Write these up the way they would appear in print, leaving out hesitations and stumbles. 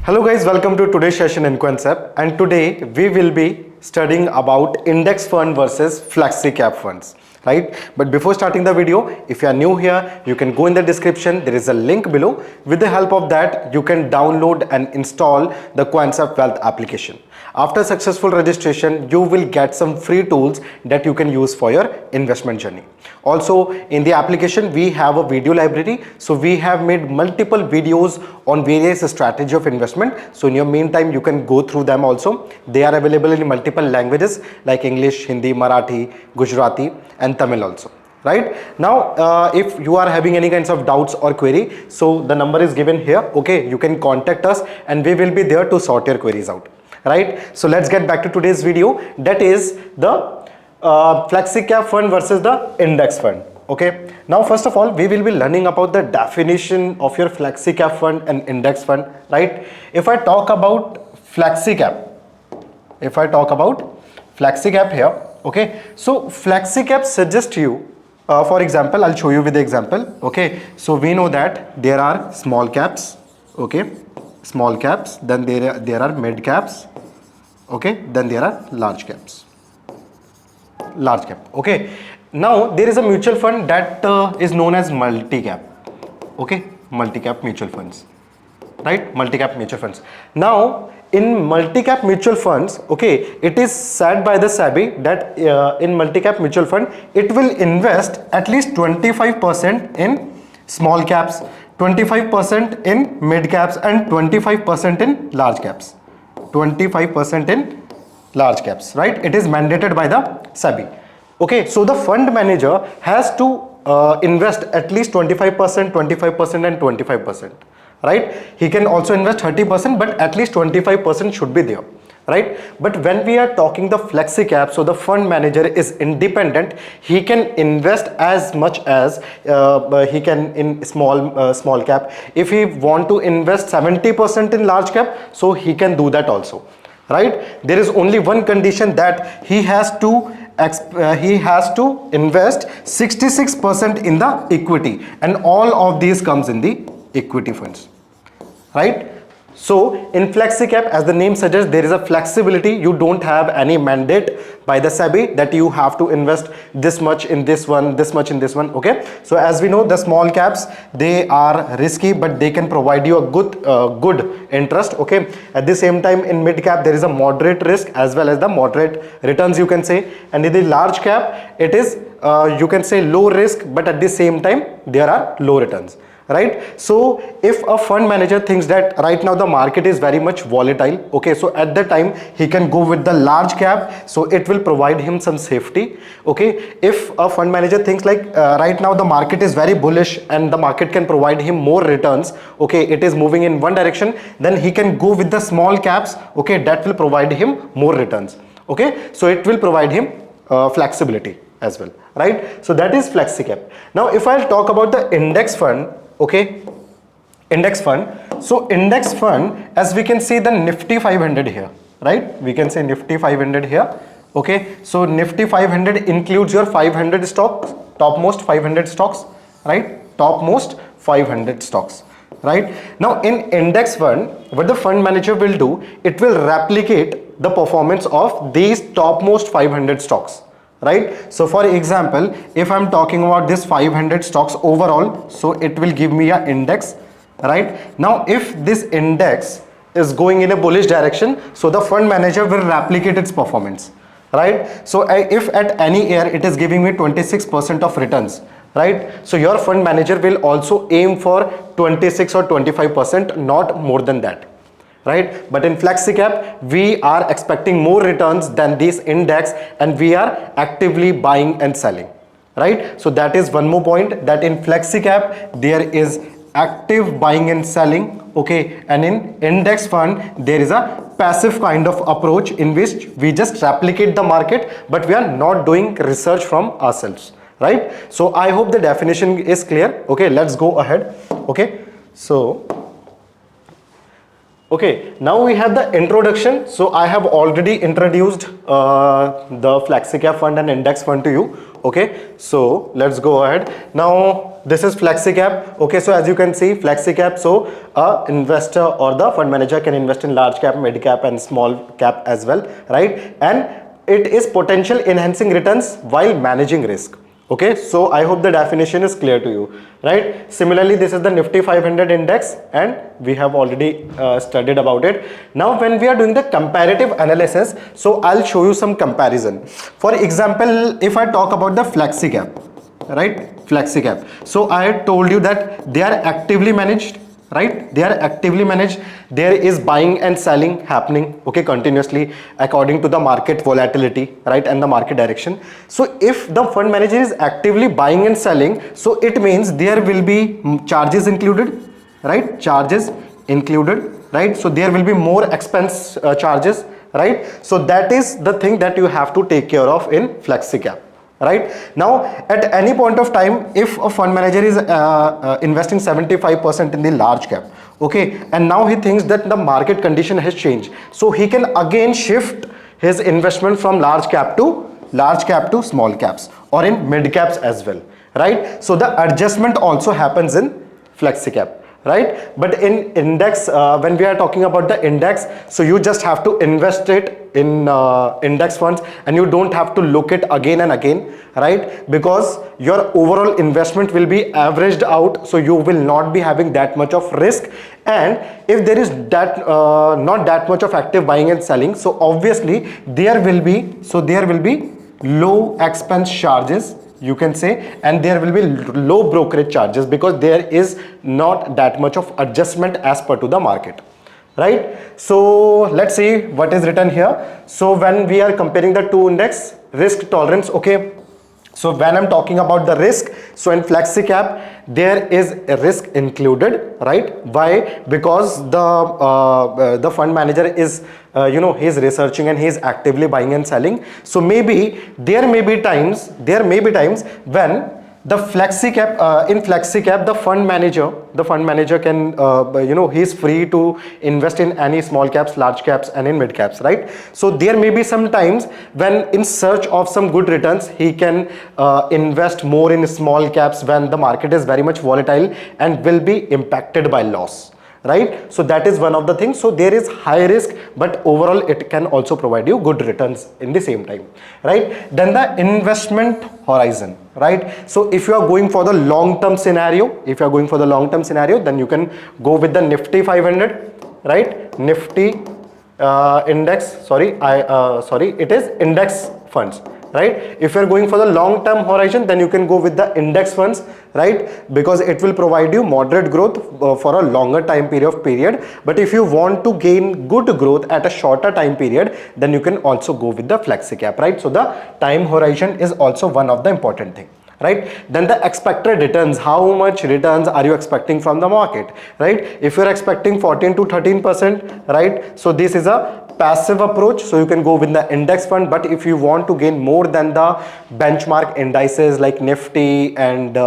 Hello guys, welcome to today's session in Quantsapp, and today we will be studying about index fund versus flexi-cap funds, right? But before starting the video, if you are new here, you can go in the description. There is a link below. With the help of that, you can download and install the Quantsapp Wealth application. After successful registration, you will get some free tools that you can use for your investment journey. Also, in the application, we have a video library. So we have made multiple videos on various strategy of investment. So in your meantime, you can go through them also. They are available in multiple languages like English, Hindi, Marathi, Gujarati and Tamil also. Right now, if you are having any kinds of doubts or query, so the number is given here. Okay, you can contact us and we will be there to sort your queries out. Right, so let's get back to today's video, that is the flexi-cap fund versus the index fund. Okay, now first of all we will be learning about the definition of your flexi-cap fund and index fund. Right, if I talk about flexi-cap here, okay, so flexi-cap suggests you, for example, I'll show you with the example. Okay, so we know that there are small caps, okay, small caps, then there are mid caps, okay, then there are large caps, large cap. Okay, now there is a mutual fund that is known as multi-cap. Okay, multi-cap mutual funds, right? Multi-cap mutual funds. Now in multi-cap mutual funds, okay, it is said by the SEBI that in multi-cap mutual fund it will invest at least 25% in small caps, 25% in mid caps and 25% in large caps. 25% in large caps, right? It is mandated by the SEBI. Okay, so the fund manager has to invest at least 25%, 25% and 25%, right? He can also invest 30%, but at least 25% should be there. Right, but when we are talking the flexi cap, so the fund manager is independent. He can invest as much as he can in small cap. If he want to invest 70% in large cap, so he can do that also. Right, there is only one condition, that he has to invest 66% in the equity, and all of these comes in the equity funds. Right. So in flexi-cap, as the name suggests, there is a flexibility. You don't have any mandate by the SEBI that you have to invest this much in this one, this much in this one. Okay, so as we know, the small caps, they are risky, but they can provide you a good interest. Okay, at the same time, in mid cap there is a moderate risk as well as the moderate returns, you can say, and in the large cap it is you can say low risk, but at the same time there are low returns. Right, so if a fund manager thinks that right now the market is very much volatile, okay, so at that time he can go with the large cap, so it will provide him some safety. Okay, if a fund manager thinks like right now the market is very bullish and the market can provide him more returns, okay, it is moving in one direction, then he can go with the small caps, okay, that will provide him more returns. Okay, so it will provide him flexibility as well. Right, so that is flexi cap. Now if I'll talk about the index fund, okay, index fund. So index fund, as we can see the Nifty 500 here, right? We can say Nifty 500 here. Okay, so Nifty 500 includes your 500 stocks, topmost 500 stocks, right? Topmost 500 stocks, right? Now in index fund, what the fund manager will do, it will replicate the performance of these topmost 500 stocks. Right, so for example, if I'm talking about this 500 stocks overall, so it will give me an index. Right, now if this index is going in a bullish direction, so the fund manager will replicate its performance. Right, so if at any year it is giving me 26% of returns, right, so your fund manager will also aim for 26 or 25%, not more than that. Right, but in flexi-cap we are expecting more returns than this index, and we are actively buying and selling. Right, so that is one more point, that in flexi-cap there is active buying and selling. Okay, and in index fund there is a passive kind of approach in which we just replicate the market, but we are not doing research from ourselves. Right, so I hope the definition is clear. Okay, let's go ahead. Okay, so okay, now we have the introduction. So I have already introduced the flexi-cap fund and index fund to you. Okay, so let's go ahead. Now this is Flexicap. Okay, so as you can see, Flexicap, so a investor or the fund manager can invest in large cap, mid cap and small cap as well, right? And it is potential enhancing returns while managing risk. Okay, so I hope the definition is clear to you, right? Similarly, this is the Nifty 500 index and we have already studied about it. Now when we are doing the comparative analysis, so I'll show you some comparison. For example, if I talk about the Flexicap, right? Flexicap. So I had told you that they are actively managed, right? They are actively managed. There is buying and selling happening, okay, continuously according to the market volatility, right, and the market direction. So if the fund manager is actively buying and selling, so it means there will be charges included, right? Charges included, right? So there will be more expense charges, right? So that is the thing that you have to take care of in Flexicap. Right now, at any point of time, if a fund manager is investing 75% in the large cap, okay, and now he thinks that the market condition has changed, so he can again shift his investment from large cap to small caps or in mid caps as well, right? So the adjustment also happens in Flexicap, right? But in index, when we are talking about the index, so you just have to invest it in index funds and you don't have to look it again and again, right? Because your overall investment will be averaged out, so you will not be having that much of risk. And if there is that not that much of active buying and selling, so obviously there will be low expense charges, you can say, and there will be low brokerage charges because there is not that much of adjustment as per to the market, right? So let's see what is written here. So when we are comparing the two index, risk tolerance, okay, so when I'm talking about the risk, so in Flexicap there is a risk included, right? Why? Because the fund manager is he's researching and he's actively buying and selling. So maybe there may be times when the Flexicap in Flexicap the fund manager can he's free to invest in any small caps, large caps and in mid caps, right? So there may be some times when in search of some good returns he can invest more in small caps when the market is very much volatile and will be impacted by loss, right? So that is one of the things. So there is high risk, but overall it can also provide you good returns in the same time, right? Then the investment horizon, right? So if you are going for the long-term scenario, then you can go with the Nifty 500, right? Nifty index, it is index funds, right? If you're going for the long term horizon, then you can go with the index funds, right? Because it will provide you moderate growth for a longer time period. But if you want to gain good growth at a shorter time period, then you can also go with the Flexicap, right? So the time horizon is also one of the important thing, right? Then the expected returns, how much returns are you expecting from the market, right? If you're expecting 14 to 13%, right, so this is a passive approach, so you can go with the index fund. But if you want to gain more than the benchmark indices like Nifty and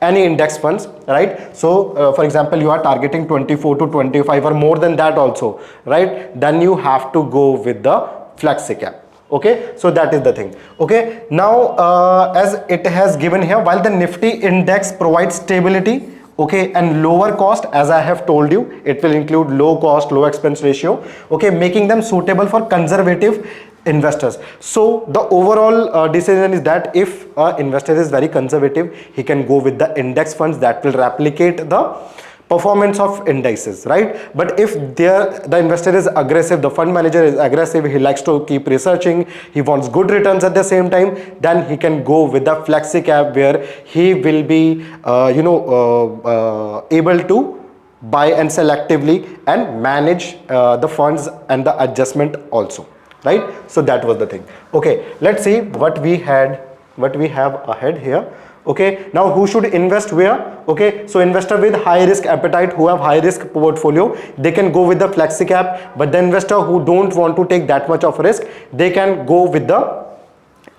any index funds, right, so for example you are targeting 24 to 25 or more than that also, right, then you have to go with the Flexicap. Okay, so that is the thing. Okay, now as it has given here, while the Nifty index provides stability, okay, and lower cost, as I have told you, it will include low cost, low expense ratio, okay, making them suitable for conservative investors. So the overall decision is that if an investor is very conservative, he can go with the index funds that will replicate the performance of indices, right? But if the investor is aggressive, the fund manager is aggressive, he likes to keep researching, he wants good returns at the same time, then he can go with the Flexicap, where he will be able to buy and selectively and manage the funds and the adjustment also, right? So that was the thing. Okay, let's see what we have ahead here. Okay, now who should invest where? Okay, so investor with high risk appetite, who have high risk portfolio, they can go with the Flexicap. But the investor who don't want to take that much of risk, they can go with the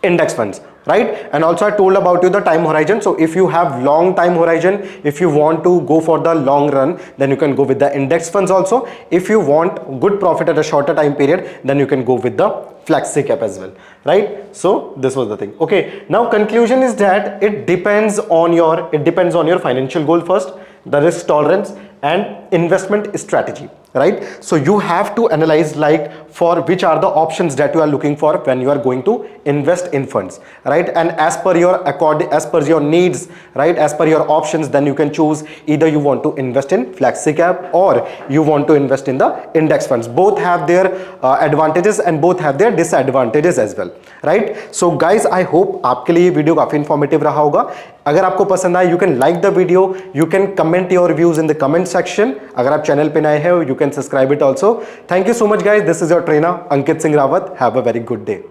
index funds. right? And also I told about you the time horizon. So if you have long time horizon, if you want to go for the long run, then you can go with the index funds also. If you want good profit at a shorter time period, then you can go with the flexi-cap as well, right? So this was the thing. Okay, now conclusion is that it depends on your financial goal first, the risk tolerance and investment strategy, right? So you have to analyze like for which are the options that you are looking for when you are going to invest in funds, right? And as per your needs, right, as per your options, then you can choose either you want to invest in flexi-cap or you want to invest in the index funds. Both have their advantages and both have their disadvantages as well, right? So guys, I hope आपके लिए video काफी informative रहा होगा. अगर आपको पसंद आए, you can like the video, you can comment your views in the comment section. अगर आप चैनल पे नए हैं, you can subscribe it also. Thank you so much guys. This is your trainer Ankit Singh Rawat. Have a very good day.